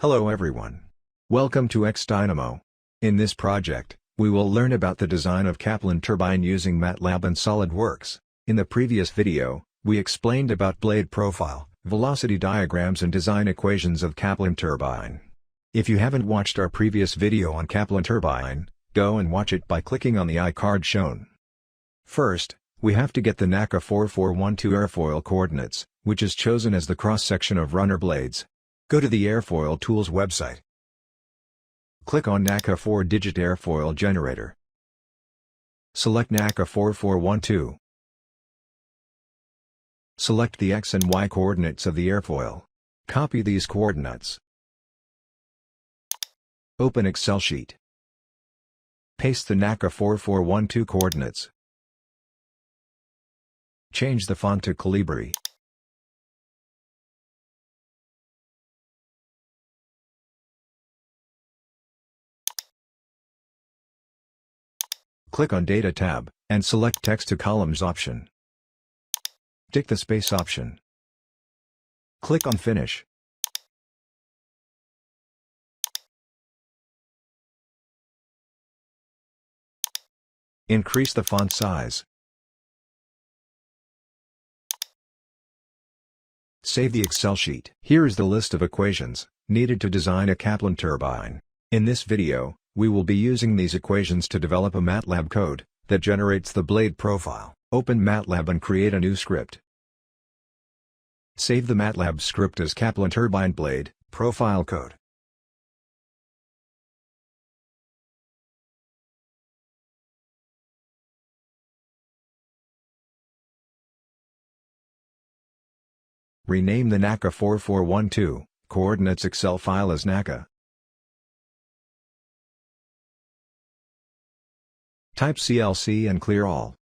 Hello everyone. Welcome to Xdynemo. In this project, we will learn about the design of Kaplan turbine using Matlab and SolidWorks. In the previous video, we explained about blade profile, velocity diagrams and design equations of Kaplan turbine. If you haven't watched our previous video on Kaplan turbine, go and watch it by clicking on the iCard shown. First, we have to get the Naca 4412 airfoil coordinates, which is chosen as the cross-section of runner blades. Go to the Airfoil Tools website. Click on Naca 4-digit airfoil generator. Select Naca 4412. Select the X and Y coordinates of the airfoil. Copy these coordinates. Open Excel sheet. Paste the Naca 4412 coordinates. Change the font to Calibri. Click on Data tab, and select Text to Columns option. Tick the space option. Click on Finish. Increase the font size. Save the Excel sheet. Here is the list of equations needed to design a Kaplan turbine. In this video, we will be using these equations to develop a Matlab code that generates the blade profile. Open Matlab and create a new script. Save the Matlab script as Kaplan turbine blade profile code. Rename the Naca 4412 coordinates Excel file as Naca. Type CLC and clear all.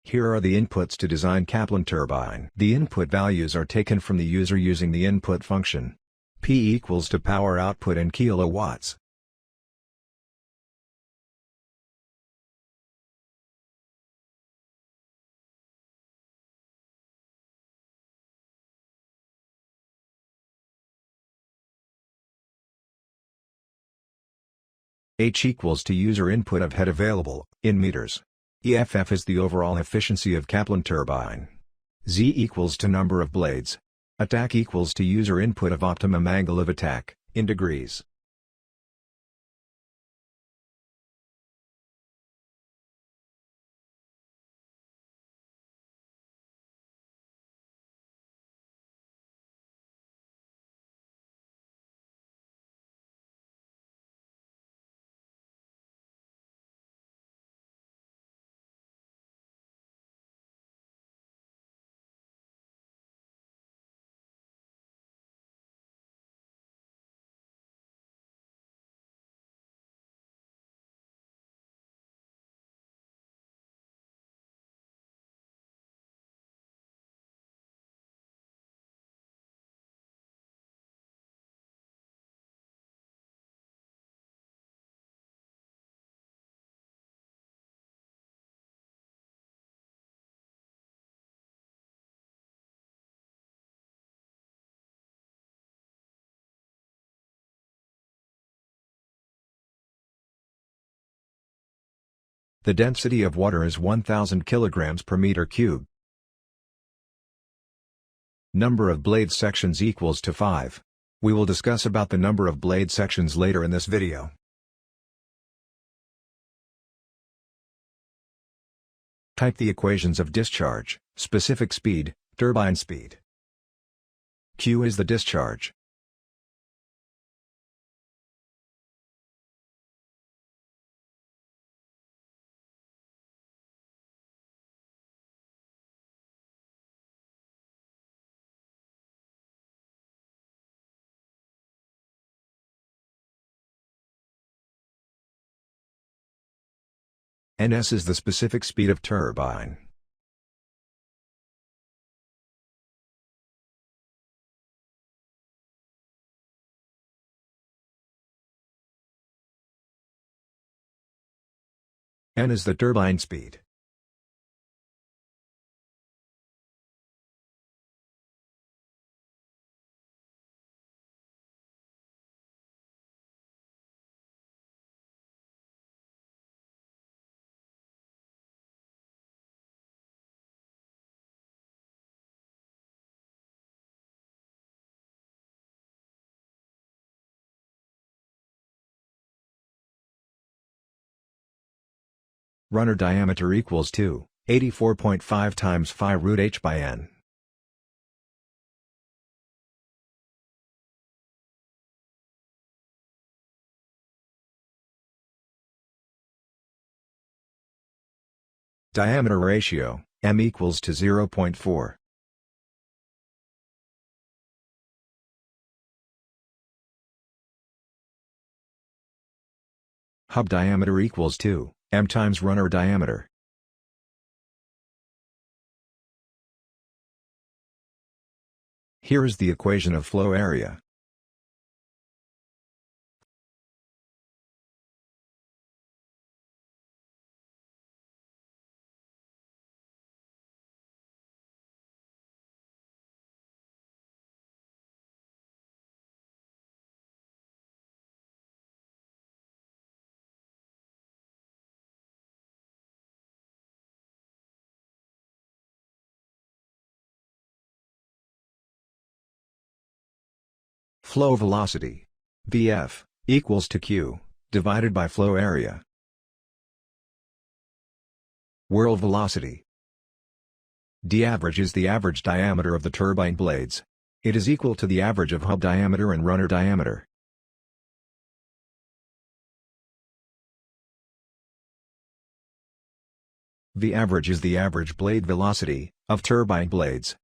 Here are the inputs to design Kaplan turbine. The input values are taken from the user using the input function. P equals to power output in kilowatts. H equals to user input of head available, in meters. EFF is the overall efficiency of Kaplan turbine. Z equals to number of blades. Attack equals to user input of optimum angle of attack, in degrees. The density of water is 1000 kilograms per meter cube. Number of blade sections equals to 5. We will discuss about the number of blade sections later in this video. Type the equations of discharge, specific speed, turbine speed. Q is the discharge. Ns is the specific speed of turbine. N is the turbine speed. Runner diameter equals 284.5 times phi root h by n. Diameter ratio, m equals to 0.4. Hub diameter equals 2, m times runner diameter. Here is the equation of flow area. Flow velocity, Vf, equals to q, divided by flow area. Whirl velocity. d average is the average diameter of the turbine blades. It is equal to the average of hub diameter and runner diameter. V average is the average blade velocity of turbine blades.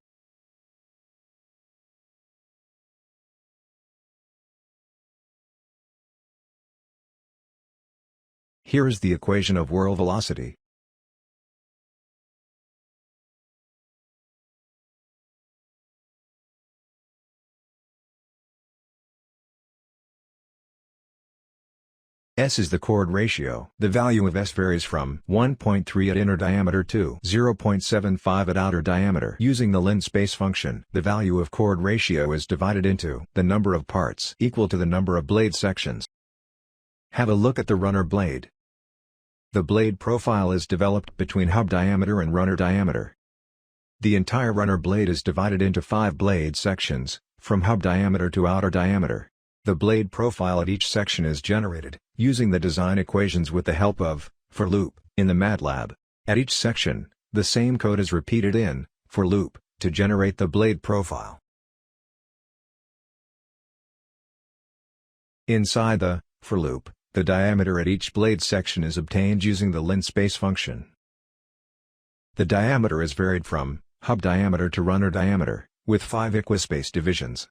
Here is the equation of whirl velocity. S is the chord ratio. The value of S varies from 1.3 at inner diameter to 0.75 at outer diameter. Using the length space function, the value of chord ratio is divided into the number of parts equal to the number of blade sections. Have a look at the runner blade. The blade profile is developed between hub diameter and runner diameter. The entire runner blade is divided into 5 blade sections, from hub diameter to outer diameter. The blade profile at each section is generated, using the design equations with the help of for loop in the Matlab. At each section, the same code is repeated in for loop to generate the blade profile. Inside the for loop, the diameter at each blade section is obtained using the length space function. The diameter is varied from hub diameter to runner diameter, with 5 equispace divisions.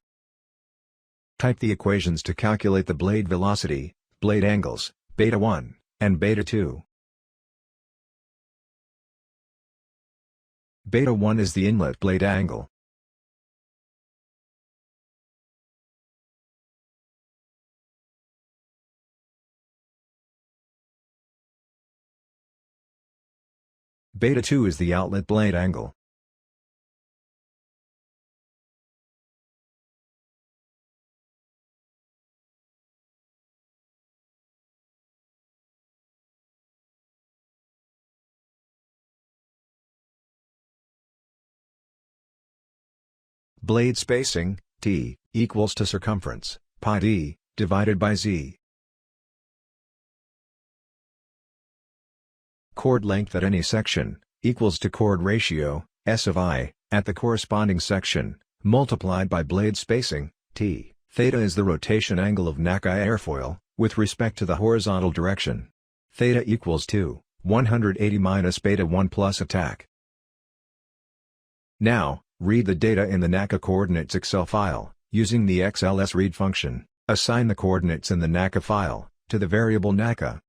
Type the equations to calculate the blade velocity, blade angles, beta 1, and beta 2. Beta 1 is the inlet blade angle. Beta 2 is the outlet blade angle. Blade spacing, T, equals to circumference, pi d, divided by z. Chord length at any section, equals to chord ratio, S of I, at the corresponding section, multiplied by blade spacing, T. Theta is the rotation angle of Naca airfoil, with respect to the horizontal direction. Theta equals to 180 minus beta 1 plus attack. Now, read the data in the Naca coordinates Excel file, using the XLS read function. Assign the coordinates in the Naca file to the variable Naca.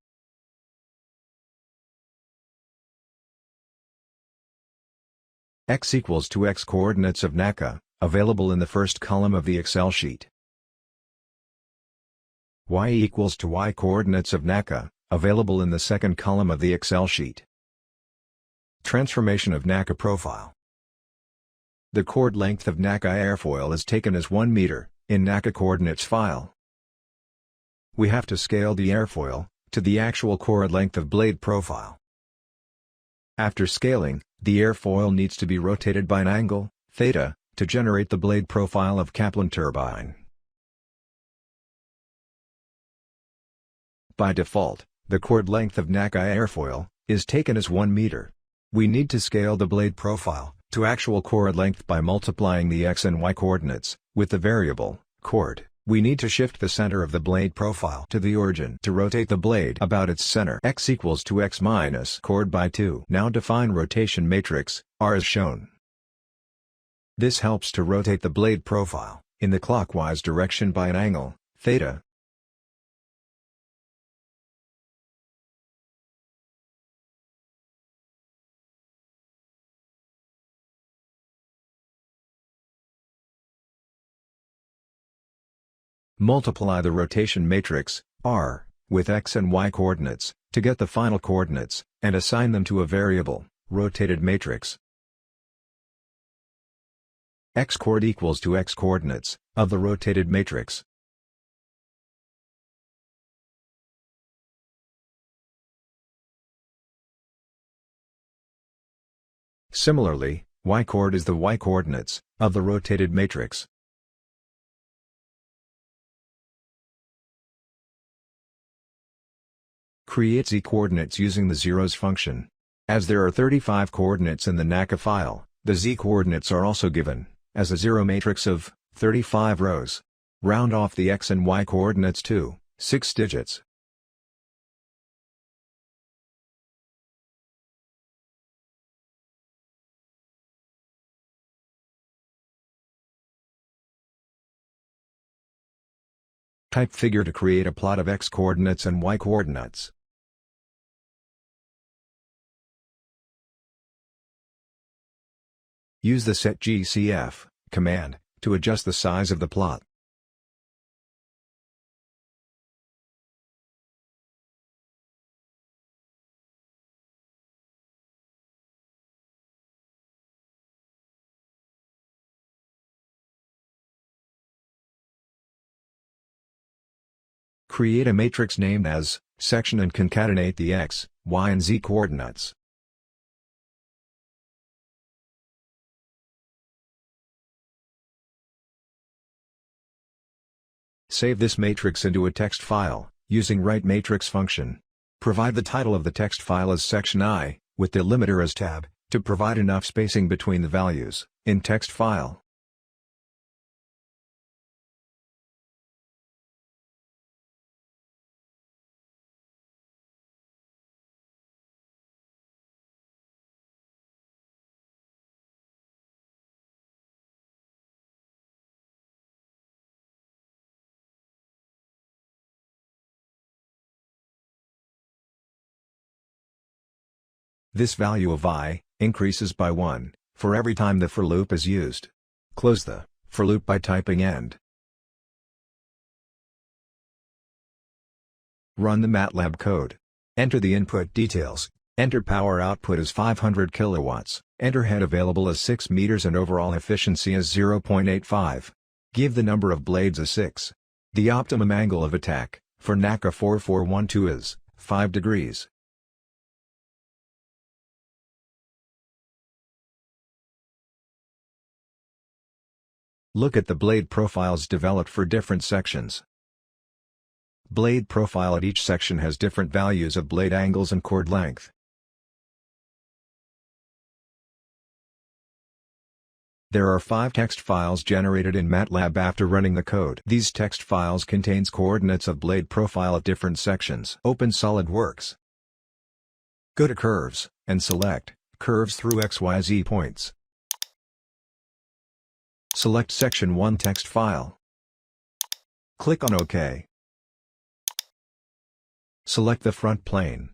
X equals to X coordinates of Naca, available in the first column of the Excel sheet. Y equals to Y coordinates of Naca, available in the second column of the Excel sheet. Transformation of Naca profile. The chord length of Naca airfoil is taken as 1 meter, in Naca coordinates file. We have to scale the airfoil to the actual chord length of blade profile. After scaling, the airfoil needs to be rotated by an angle, theta, to generate the blade profile of Kaplan turbine. By default, the chord length of Naca airfoil is taken as 1 meter. We need to scale the blade profile to actual chord length by multiplying the x and y coordinates with the variable chord. We need to shift the center of the blade profile to the origin to rotate the blade about its center. X equals to x minus chord by 2. Now define rotation matrix, R as shown. This helps to rotate the blade profile in the clockwise direction by an angle, theta. Multiply the rotation matrix, R, with x and y coordinates, to get the final coordinates, and assign them to a variable, rotated matrix. X chord equals to x coordinates, of the rotated matrix. Similarly, y chord is the y coordinates, of the rotated matrix. Create z coordinates using the zeros function. As there are 35 coordinates in the Naca file, the z coordinates are also given, as a zero matrix of 35 rows. Round off the x and y coordinates to 6 digits. Type figure to create a plot of x coordinates and y coordinates. Use the setGCF command to adjust the size of the plot. Create a matrix named as section and concatenate the x, y and z coordinates. Save this matrix into a text file, using write matrix function. Provide the title of the text file as section I, with the limiter as tab, to provide enough spacing between the values, in text file. This value of I increases by 1 for every time the for loop is used. Close the for loop by typing end. Run the Matlab code. Enter the input details. Enter power output as 500 kilowatts. Enter head available as 6 meters and overall efficiency as 0.85. Give the number of blades as 6. The optimum angle of attack for Naca 4412 is 5 degrees. Look at the blade profiles developed for different sections. Blade profile at each section has different values of blade angles and chord length. There are 5 text files generated in Matlab after running the code. These text files contains coordinates of blade profile at different sections. Open SolidWorks. Go to Curves, and select Curves through XYZ points. Select Section 1 text file. Click on OK. Select the front plane.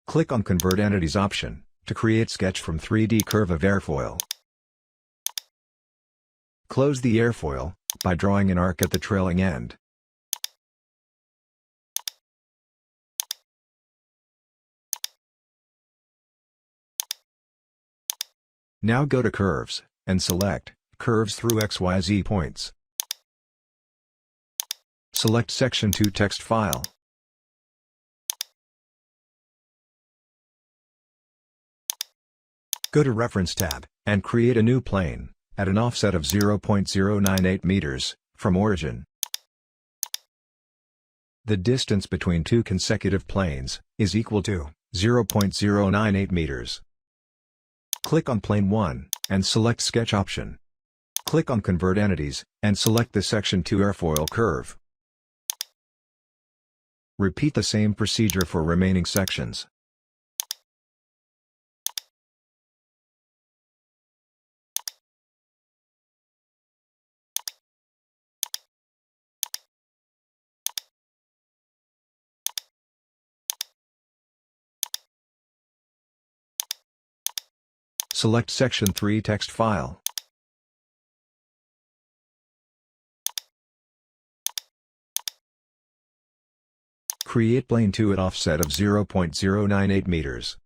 Click on Convert Entities option to create sketch from 3D curve of airfoil. Close the airfoil by drawing an arc at the trailing end. Now go to Curves, and select Curves through XYZ points. Select Section 2 text file. Go to Reference tab, and create a new plane, at an offset of 0.098 meters, from origin. The distance between two consecutive planes is equal to 0.098 meters. Click on Plane 1, and select Sketch option. Click on Convert Entities, and select the Section 2 airfoil curve. Repeat the same procedure for remaining sections. Select Section 3 text file. Create Plane 2 at offset of 0.098 meters.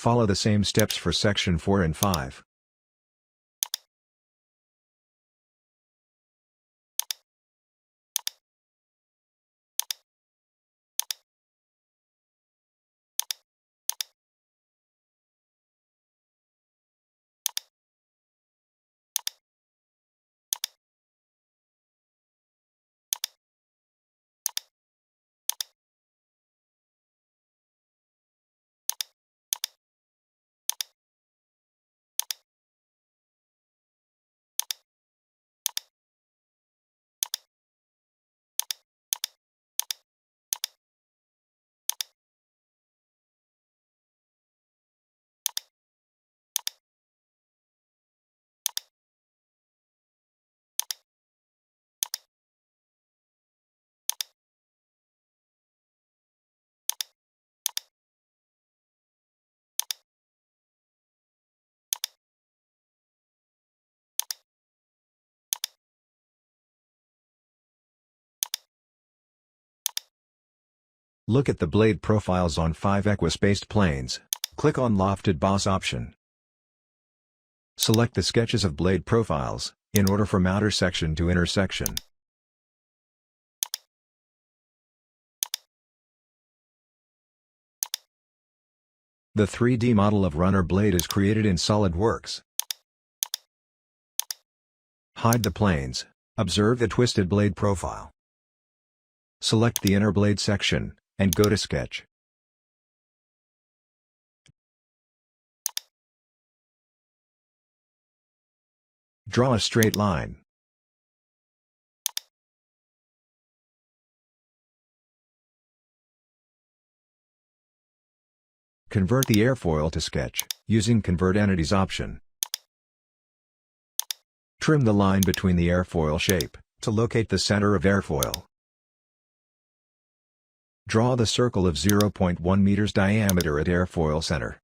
Follow the same steps for Section 4 and 5. Look at the blade profiles on 5 equispaced planes. Click on Lofted Boss option. Select the sketches of blade profiles, in order from outer section to inner section. The 3D model of runner blade is created in SolidWorks. Hide the planes. Observe the twisted blade profile. Select the inner blade section, and go to Sketch. Draw a straight line. Convert the airfoil to sketch, using Convert Entities option. Trim the line between the airfoil shape, to locate the center of airfoil. Draw the circle of 0.1 meters diameter at airfoil center.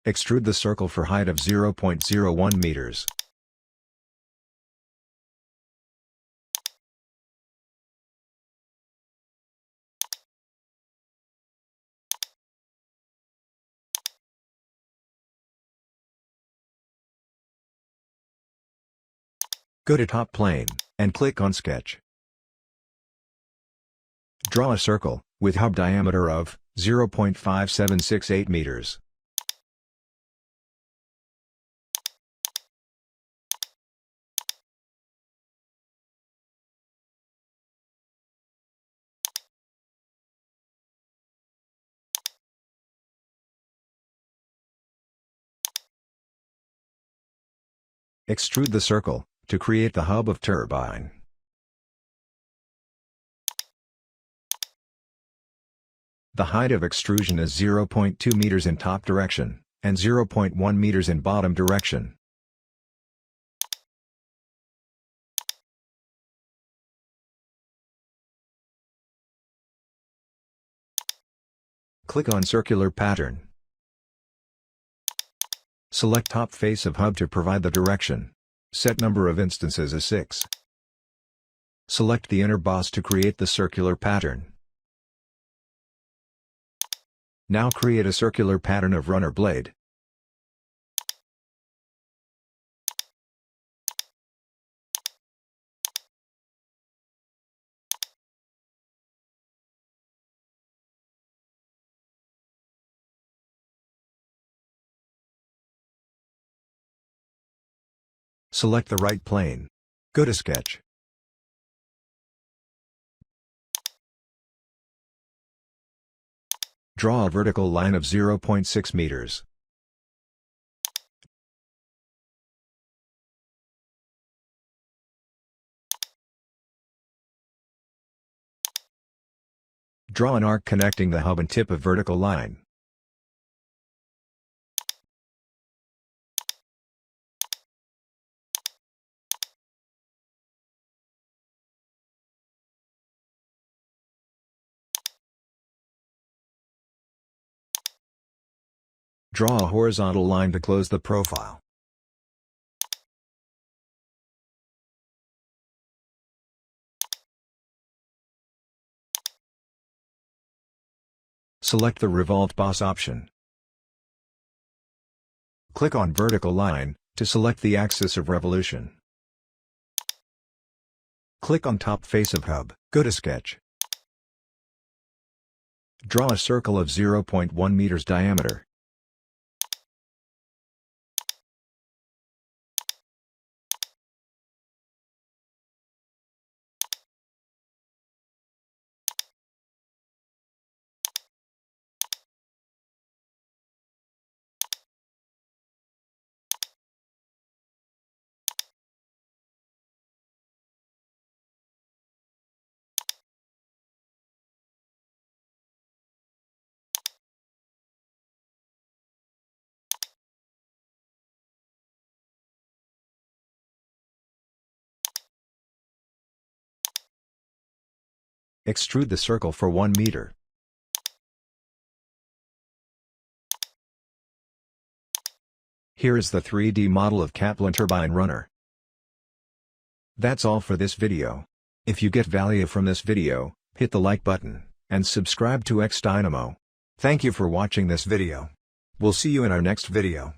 Extrude the circle for height of 0.01 meters. Go to top plane, and click on Sketch. Draw a circle, with hub diameter of 0.5768 meters. Extrude the circle, to create the hub of turbine. The height of extrusion is 0.2 meters in top direction, and 0.1 meters in bottom direction. Click on Circular Pattern. Select top face of hub to provide the direction. Set number of instances as 6. Select the inner boss to create the circular pattern. Now create a circular pattern of runner blade. Select the right plane. Go to Sketch. Draw a vertical line of 0.6 meters. Draw an arc connecting the hub and tip of vertical line. Draw a horizontal line to close the profile. Select the Revolved Boss option. Click on Vertical Line, to select the axis of revolution. Click on Top Face of Hub, go to Sketch. Draw a circle of 0.1 meters diameter. Extrude the circle for 1 meter. Here is the 3D model of Kaplan Turbine Runner. That's all for this video. If you get value from this video, hit the like button, and subscribe to Xdynemo. Thank you for watching this video. We'll see you in our next video.